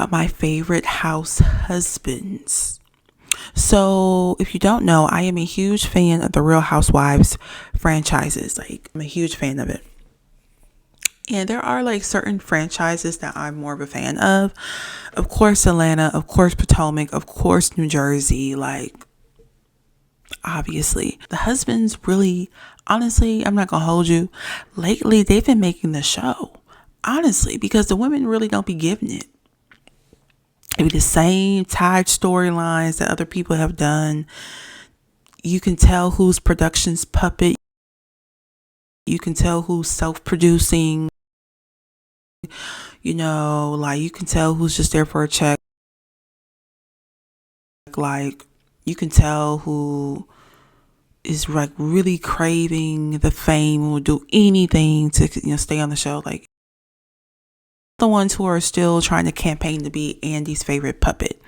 about my favorite house husbands. So if you don't know, I am a huge fan of the Real Housewives franchises. Like, I'm a huge fan of it. And there are like certain franchises that I'm more of a fan of. Of course, Atlanta, of course, Potomac, of course, New Jersey, like, obviously. The husbands really, honestly, I'm not gonna hold you. Lately, they've been making the show. Honestly, because the women really don't be giving it. It be the same tied storylines that other people have done. You can tell who's production's puppet. You can tell who's self-producing. You know, like, you can tell who's just there for a check. Like, you can tell who is like really craving the fame and will do anything to, you know, stay on the show. Like, the ones who are still trying to campaign to be Andy's favorite puppet.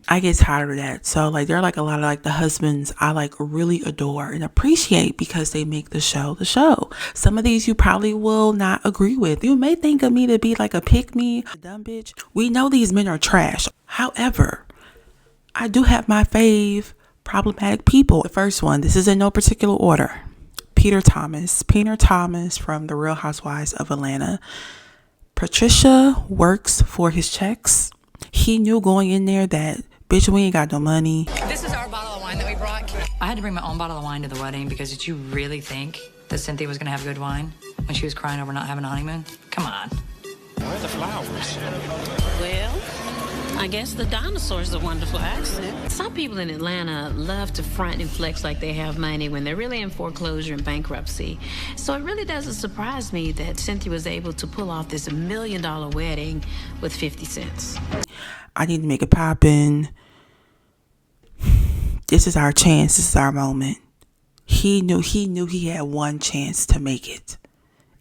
I get tired of that. So like, there are like a lot of like the husbands I like really adore and appreciate because they make the show the show. Some of these you probably will not agree with. You may think of me to be like a pick me, a dumb bitch. We know these men are trash. However, I do have my fave problematic people. The first one, this is in no particular order. Peter Thomas from the Real Housewives of Atlanta. Patricia works for his checks. He knew going in there that, bitch, we ain't got no money. This is our bottle of wine that we brought. I had to bring my own bottle of wine to the wedding because did you really think that Cynthia was going to have good wine when she was crying over not having a honeymoon? Come on. Where are the flowers? Well, I guess the dinosaur's a wonderful accent. Some people in Atlanta love to front and flex like they have money when they're really in foreclosure and bankruptcy. So it really doesn't surprise me that Cynthia was able to pull off this $1 million wedding with 50 cents. I need to make it poppin'. This is our chance. This is our moment. He knew he had one chance to make it.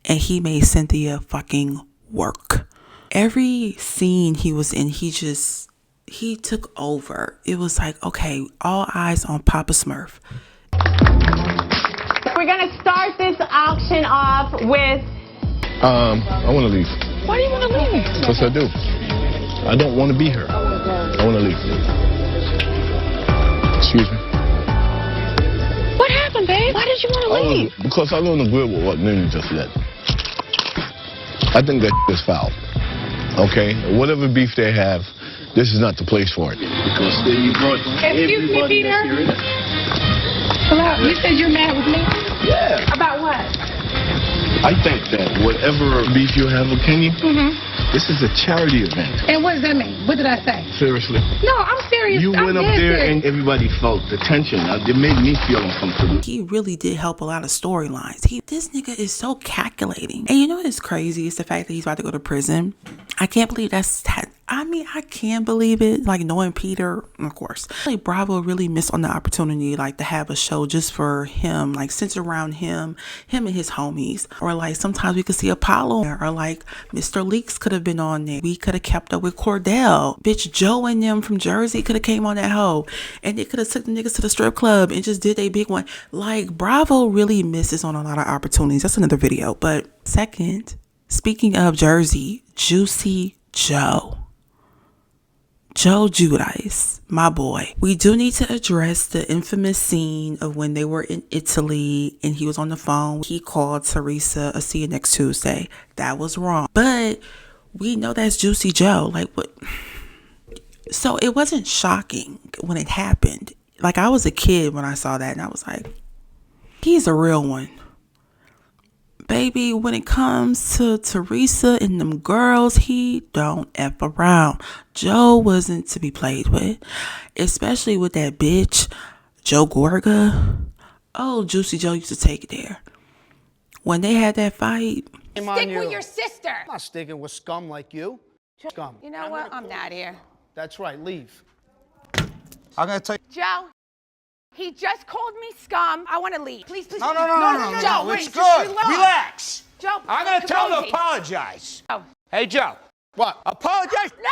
And he made Cynthia fucking work. Every scene he was in, he took over. It was like, okay, all eyes on Papa Smurf. We're gonna start this auction off with... I want to leave. Why do you want to leave? Because I do. I don't want to be here. I want to leave. Excuse me. What happened, babe? Why did you want to leave? Because I don't agree with what Mimi just said. I think that is foul. Okay? Whatever beef they have, this is not the place for it. Because then you brought Excuse me, Peter. Hello, you said you're mad with me? Yeah. About what? I think that whatever beef you have with Kenny, this is a charity event. And what does that mean? What did I say? Seriously. No, I'm serious. You went up there and everybody felt the tension. It made me feel uncomfortable. He really did help a lot of storylines. This nigga is so calculating. And you know what's crazy? It's the fact that he's about to go to prison. I can't believe I can't believe it. Like, knowing Peter, of course. Like, Bravo really missed on the opportunity, like, to have a show just for him, like, centered around him and his homies. Or, like, sometimes we could see Apollo, or, like, Mr. Leakes could have been on there. We could have kept up with Cordell. Bitch, Joe and them from Jersey could have came on that hoe. And they could have took the niggas to the strip club and just did a big one. Like, Bravo really misses on a lot of opportunities. That's another video. But second, speaking of Jersey, Juicy Joe Giudice, my boy. We do need to address the infamous scene of when they were in Italy and he was on the phone. He called Teresa, "I'll see you next Tuesday." That was wrong. But we know that's Juicy Joe. Like, what? So it wasn't shocking when it happened. Like, I was a kid when I saw that and I was like, he's a real one. Baby, when it comes to Teresa and them girls, he don't F around. Joe wasn't to be played with, especially with that bitch, Joe Gorga. Oh, Juicy Joe used to take it there. When they had that fight. Stick with your sister. I'm not sticking with scum like you. Scum. You know what? I'm out of here. That's right, leave. I'm gonna tell you. Joe, he just called me scum. I want to leave. Please. No, Joe, it's wait, good. just Relax. Joe, I'm gonna tell him to cozy. apologize. Oh. Hey, Joe. What? Apologize? No!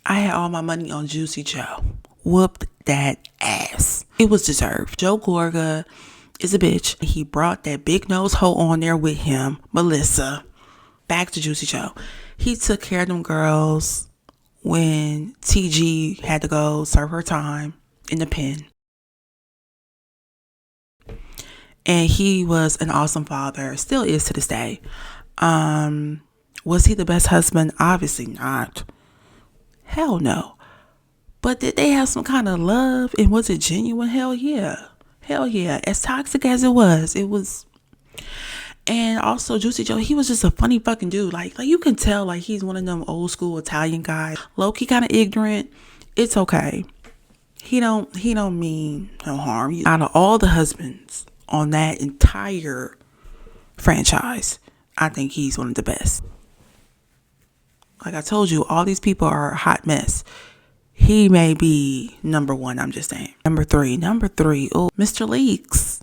I had all my money on Juicy Joe. Whooped that ass. It was deserved. Joe Gorga is a bitch. He brought that big nose hoe on there with him, Melissa. Back to Juicy Joe. He took care of them girls when TG had to go serve her time in the pen. And he was an awesome father, still is to this day. Was he the best husband? Obviously not. Hell no. But did they have some kind of love? And was it genuine? Hell yeah. Hell yeah. As toxic as it was. And also Juicy Joe, he was just a funny fucking dude. Like you can tell, like, he's one of them old school Italian guys. Low-key kind of ignorant. It's okay. He don't mean no harm. Out of all the husbands on that entire franchise, I think he's one of the best. Like I told you, all these people are a hot mess. He may be number one, I'm just saying. Number three, oh, Mr. Leakes.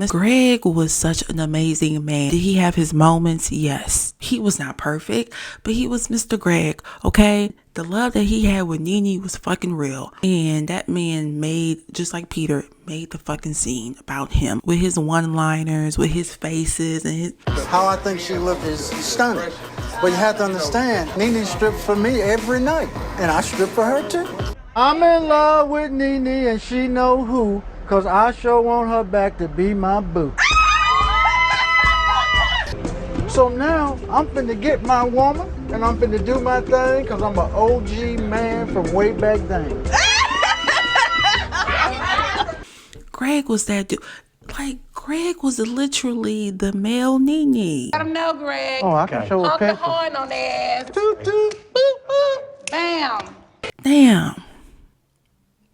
Gregg was such an amazing man. Did he have his moments? Yes. He was not perfect, but he was Mr. Gregg, okay? The love that he had with Nene was fucking real. And that man made, just like Peter, made the fucking scene about him. With his one-liners, with his faces, and his... How I think she looked is stunning. But you have to understand, Nene stripped for me every night. And I strip for her too. I'm in love with Nene and she know who. Cause I sure want her back to be my boo. So now I'm finna get my woman and I'm finna do my thing cause I'm an OG man from way back then. Gregg was that dude. Like, Gregg was literally the male Nene. I don't know, Gregg. Oh, I can show a Honk the picture. horn on their ass. Toot toot. Boop, boop. Bam. Damn.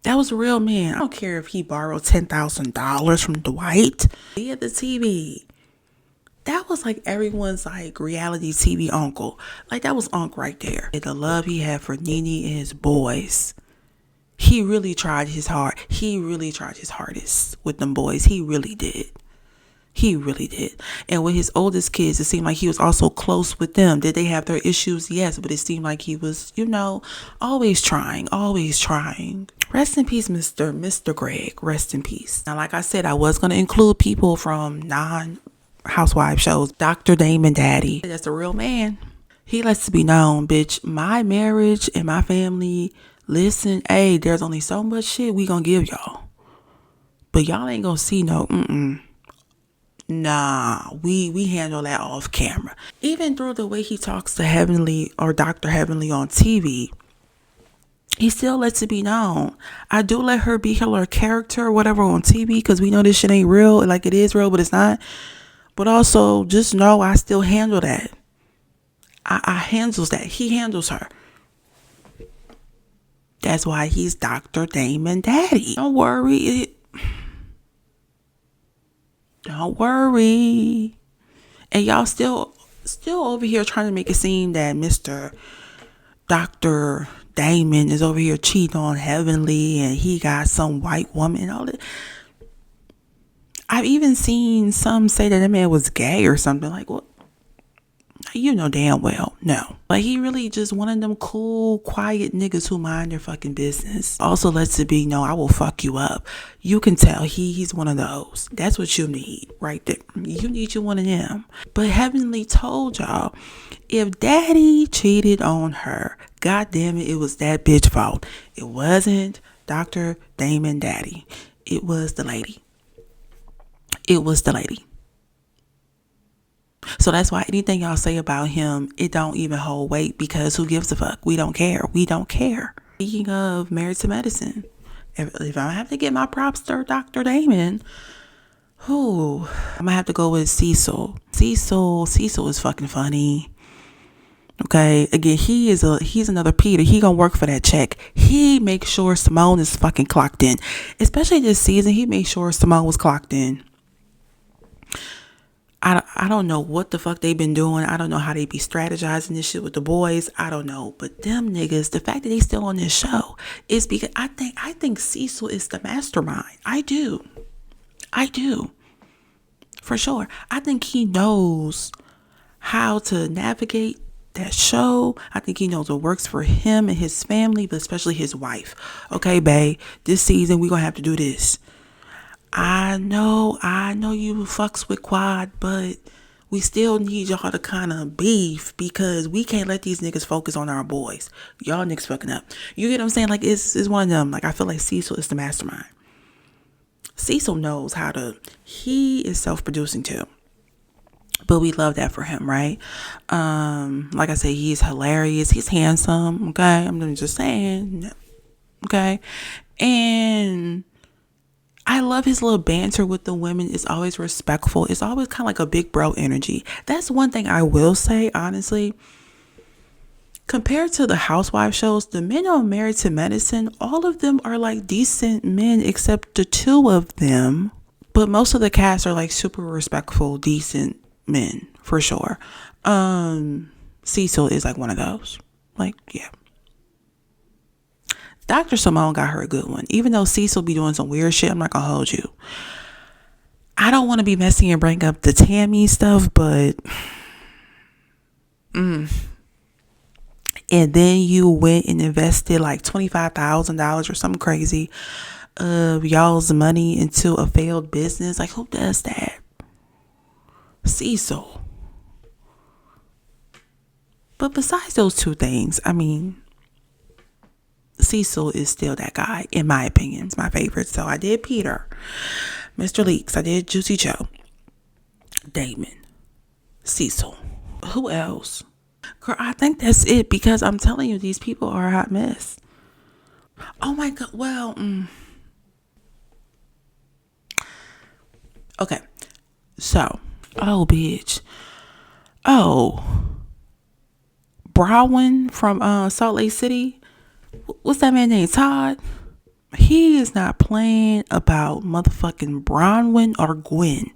That was a real man. I don't care if he borrowed $10,000 from Dwight. He had the TV. That was like everyone's like reality TV uncle. Like that was Unc right there. The love he had for Nene and his boys. He really tried his hard. He really tried his hardest with them boys. He really did. He really did. And with his oldest kids, it seemed like he was also close with them. Did they have their issues? Yes, but it seemed like he was, always trying, always trying. Rest in peace, Mr. Gregg. Rest in peace. Now, like I said, I was going to include people from non-housewife shows. Dr. Damon Daddy. That's a real man. He lets it be known, bitch, my marriage and my family, listen, hey, there's only so much shit we gonna give y'all. But y'all ain't gonna see no, Nah, we handle that off camera. Even through the way he talks to Heavenly or Dr. Heavenly on TV, he still lets it be known. I do let her be her character or whatever on TV because we know this shit ain't real. Like it is real, but it's not. But also, just know I still handle that. I handles that. He handles her. That's why he's Dr. Damon Daddy. Don't worry. Don't worry. And y'all still over here trying to make it seem that Mr. Dr. Damon is over here cheating on Heavenly and he got some white woman and all that. I've even seen some say that man was gay or something. Like, what? You know damn well, no. Like, he really just one of them cool, quiet niggas who mind their fucking business. Also lets it be known, I will fuck you up. You can tell he's one of those. That's what you need right there. You need you one of them. But Heavenly told y'all, if Daddy cheated on her, god damn it was that bitch fault. It wasn't Dr. Damon Daddy. It was the lady. It was the lady. So that's why anything y'all say about him, it don't even hold weight because who gives a fuck? We don't care. We don't care. Speaking of Married to Medicine, if I have to get my props to Dr. Damon, I'm gonna have to go with Cecil. Cecil is fucking funny. Okay, again, he's another Peter. He gonna work for that check. He makes sure Simone is fucking clocked in. Especially this season, he made sure Simone was clocked in. I don't know what the fuck they been doing. I don't know how they be strategizing this shit with the boys. I don't know. But them niggas, the fact that they still on this show is because I think Cecil is the mastermind. I do. For sure. I think he knows how to navigate that show. I think he knows what works for him and his family, but especially his wife. Okay, babe, this season we gonna have to do this. I know you fucks with Quad, but we still need y'all to kind of beef because we can't let these niggas focus on our boys. Y'all niggas fucking up. You get what I'm saying? Like, it's one of them. Like, I feel like Cecil is the mastermind. Cecil knows how to, he is self-producing too. But we love that for him, right? Like I said, he's hilarious. He's handsome, okay? I'm just saying, okay? And I love his little banter with the women. It's always respectful. It's always kind of like a big bro energy. That's one thing I will say, honestly. Compared to the housewife shows, the men on Married to Medicine, all of them are like decent men except the two of them. But most of the cast are like super respectful, decent men, for sure. Cecil is like one of those. Like, yeah. Dr. Simone got her a good one. Even though Cecil be doing some weird shit, I'm not gonna hold you. I don't want to be messy and bring up the Tammy stuff, but and then you went and invested like $25,000 or something crazy of y'all's money into a failed business. Like, who does that? Cecil. But besides those two things, I mean, Cecil is still that guy, in my opinion. It's my favorite. So I did Peter, Mr. Leakes. I did Juicy Joe, Damon, Cecil. Who else? Girl, I think that's it, because I'm telling you, these people are a hot mess. Oh my God. Well, okay. So, oh, bitch. Oh, Brown from Salt Lake City. What's that man named? Todd? He is not playing about motherfucking Bronwyn or Gwen.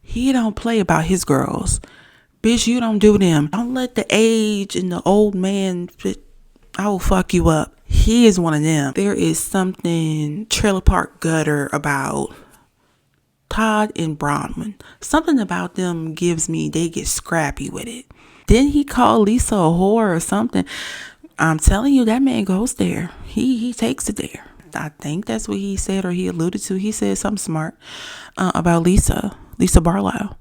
He don't play about his girls. Bitch, you don't do them. Don't let the age and the old man fit. I will fuck you up. He is one of them. There is something trailer park gutter about Todd and Bronwyn. Something about them gives me they get scrappy with it. Didn't he call Lisa a whore or something? I'm telling you, that man goes there. He takes it there. I think that's what he said, or he alluded to. He said something smart about Lisa Barlow.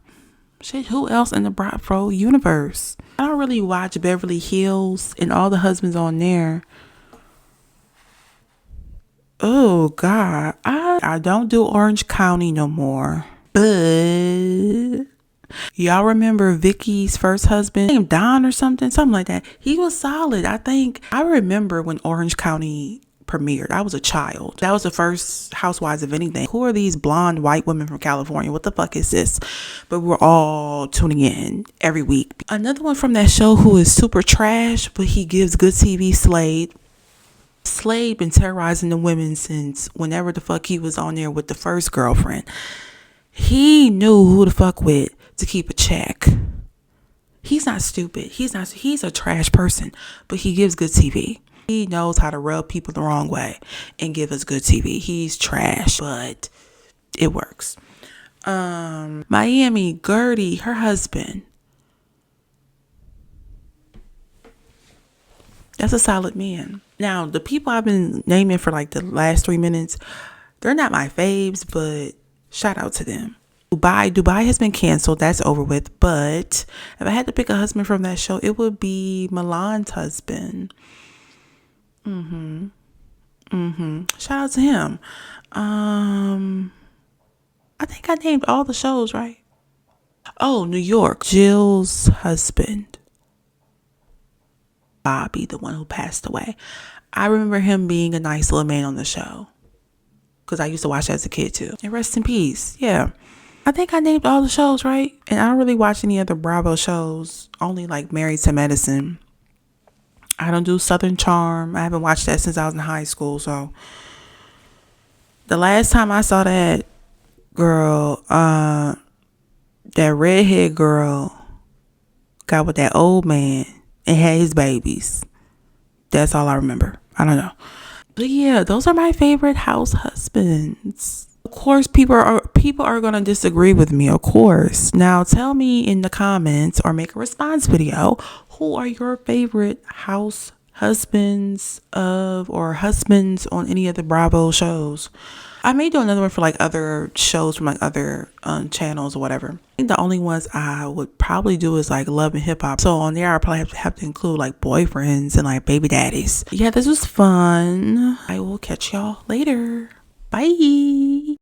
Shit, who else in the Bratfro universe? I don't really watch Beverly Hills and all the husbands on there. Oh God, I don't do Orange County no more. But y'all remember Vicky's first husband, named Don or something like that? He was solid. I remember when Orange County premiered. I was a child. That was the first Housewives of anything. Who are these blonde white women from California? What the fuck is this? But we're all tuning in every week. Another one from that show who is super trash, but he gives good TV, Slade. Slade been terrorizing the women since whenever the fuck he was on there with the first girlfriend. He knew who to fuck with to keep a check. He's not stupid. He's a trash person, but he gives good TV. He knows how to rub people the wrong way and give us good TV. He's trash, but it works. Miami, Gertie, her husband. That's a solid man. Now, the people I've been naming for like the last 3 minutes, they're not my faves, but shout out to them. Dubai has been canceled. That's over with. But if I had to pick a husband from that show, it would be Milan's husband. Shout out to him. I think I named all the shows, right? Oh, New York, Jill's husband, Bobby, the one who passed away. I remember him being a nice little man on the show because I used to watch as a kid too. And rest in peace. Yeah. I think I named all the shows, right? And I don't really watch any other Bravo shows, only like Married to Medicine. I don't do Southern Charm. I haven't watched that since I was in high school. So the last time I saw that girl, that redhead girl got with that old man and had his babies. That's all I remember. I don't know. But yeah, those are my favorite house husbands. Of course, people are gonna disagree with me, of course. Now tell me in the comments or make a response video, who are your favorite house husbands or husbands on any of the Bravo shows? I may do another one for like other shows from like other channels or whatever. I think the only ones I would probably do is like Love and Hip Hop. So on there, I probably have to include like boyfriends and like baby daddies. Yeah, this was fun. I will catch y'all later. Bye.